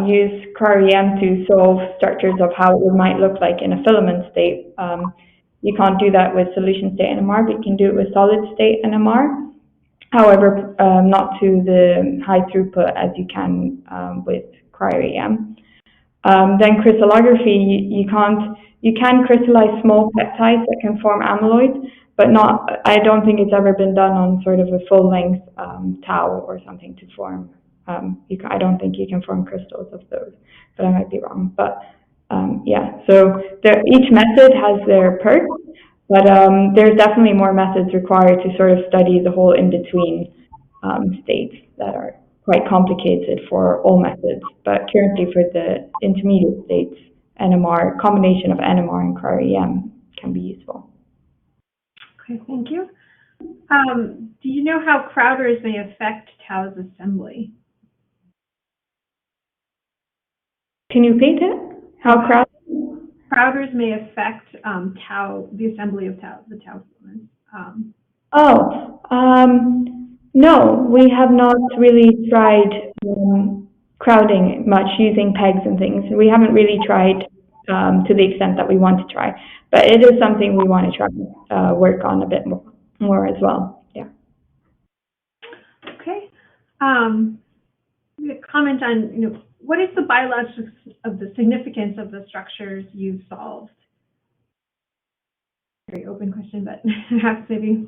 D: use cryo-EM to solve structures of how it might look like in a filament state. You can't do that with solution state NMR, but you can do it with solid state NMR. However, not to the high throughput as you can with cryo-EM. Then crystallography, you can crystallize small peptides that can form amyloid, but I don't think it's ever been done on sort of a full length tau or something to form. I don't think you can form crystals of those, but I might be wrong. But yeah, so each method has their perks, but there's definitely more methods required to sort of study the whole in-between states that are quite complicated for all methods. But currently for the intermediate states, NMR, combination of NMR and cryo-EM can be useful.
A: Okay, thank you. Do you know how Crowders may affect tau's assembly?
D: Can you repeat it? How
A: Crowders may affect tau, the assembly of tau, the tau filaments.
D: No, we have not really tried crowding much using pegs and things. We haven't really tried to the extent that we want to try, but it is something we want to try work on a bit more as well. Yeah.
A: Okay. Comment on, what is the biologics of the significance of the structures you've solved? Very open question, but perhaps maybe.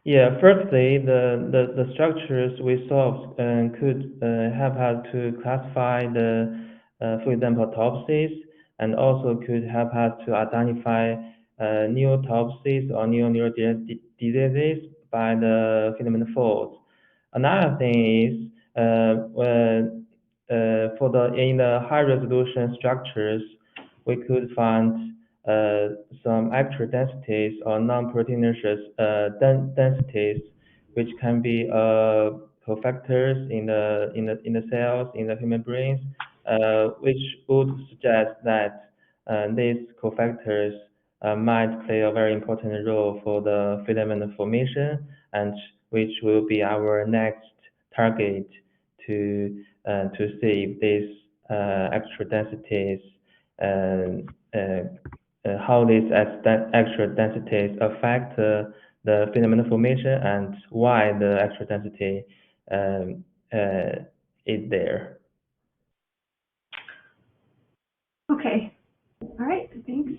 C: Yeah, firstly, the structures we solved could have had to classify the, for example, autopsies, and also could have had to identify new autopsies or new neurodegenerative diseases by the filament folds. Another thing is, in the high resolution structures, we could find some extra densities or non-proteinaceous densities, which can be cofactors in the cells in the human brains, which would suggest that these cofactors might play a very important role for the filament formation, and which will be our next target to see if these extra densities how these extra densities affect the filament formation and why the extra density is there.
A: Okay. All right. Thanks.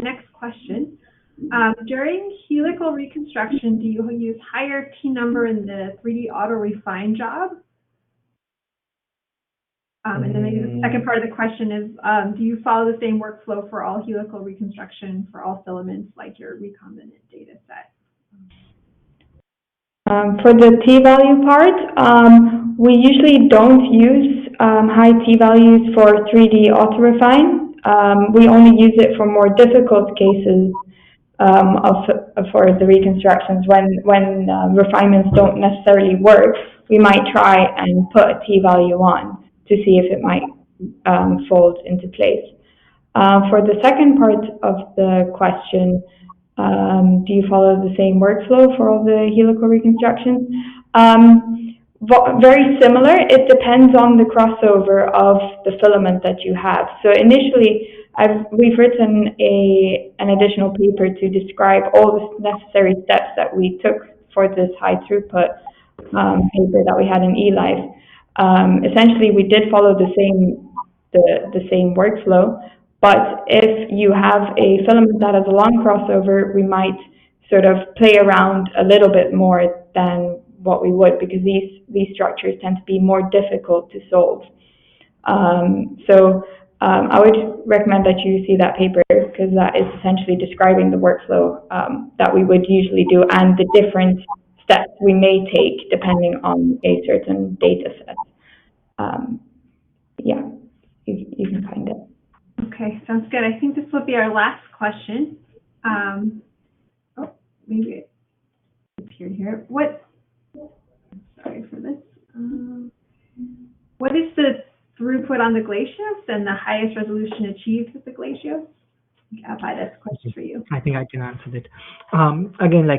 A: Next question. During helical reconstruction, do you use higher T number in the 3D auto refine job? And then maybe the second part of the question is, do you follow the same workflow for all helical reconstruction for all filaments, like your recombinant data set?
D: For the t-value part, we usually don't use high t-values for 3D auto-refine. We only use it for more difficult cases for the reconstructions. When refinements don't necessarily work, we might try and put a t-value on to see if it might fold into place. For the second part of the question, do you follow the same workflow for all the helical reconstructions? Very similar. It depends on the crossover of the filament that you have. So initially, we've written an additional paper to describe all the necessary steps that we took for this high throughput paper that we had in eLife. Essentially, we did follow the same workflow, but if you have a filament that has a long crossover, we might sort of play around a little bit more than what we would, because these structures tend to be more difficult to solve. I would recommend that you see that paper, because that is essentially describing the workflow that we would usually do and the different steps we may take depending on a certain data set. yeah, you can find it.
A: Okay, sounds good. I think this will be our last question. Maybe it appeared here. Sorry for this. What is the throughput on the Glacios and the highest resolution achieved with the Glacios? Abhay, that's a question for you.
B: I think I can answer that. Again,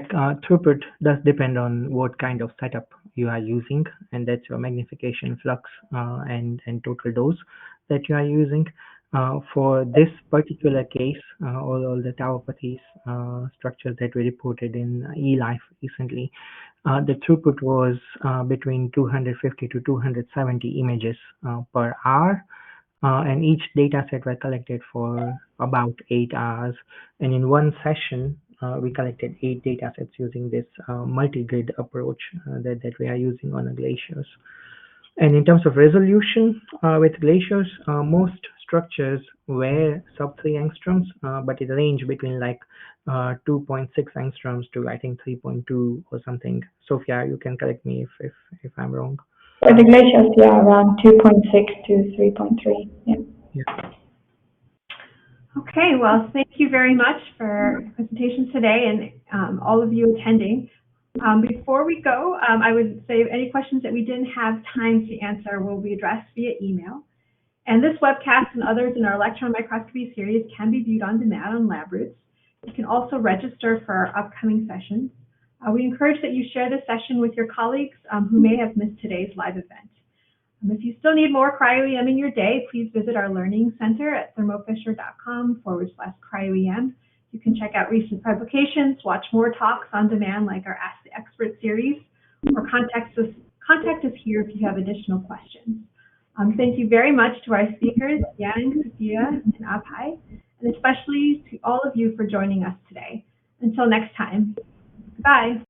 B: throughput does depend on what kind of setup you are using, and that's your magnification, flux, and total dose that you are using. For this particular case, all the tauopathies structures that we reported in eLife recently, the throughput was between 250 to 270 images per hour. And each data set were collected for about 8 hours. And in one session, we collected 8 data sets using this multi-grid approach that we are using on the Glaciers. And in terms of resolution, with Glaciers, most structures were sub 3 angstroms, but it ranged between 2.6 angstroms to I think 3.2 or something. Sofia, you can correct me if I'm wrong.
D: For the Glaciers, yeah, around 2.6 to 3.3. Yeah.
A: Okay, well, thank you very much for your presentation today and all of you attending. Before we go, I would say any questions that we didn't have time to answer will be addressed via email. And this webcast and others in our electron microscopy series can be viewed on demand on LabRoots. You can also register for our upcoming sessions. We encourage that you share this session with your colleagues who may have missed today's live event. If you still need more cryo-EM in your day, please visit our Learning Center at thermofisher.com/cryo-EM. You can check out recent publications, watch more talks on demand like our Ask the Expert series, or contact us here if you have additional questions. Thank you very much to our speakers, Yang, Sofia, and Abhay, and especially to all of you for joining us today. Until next time, goodbye.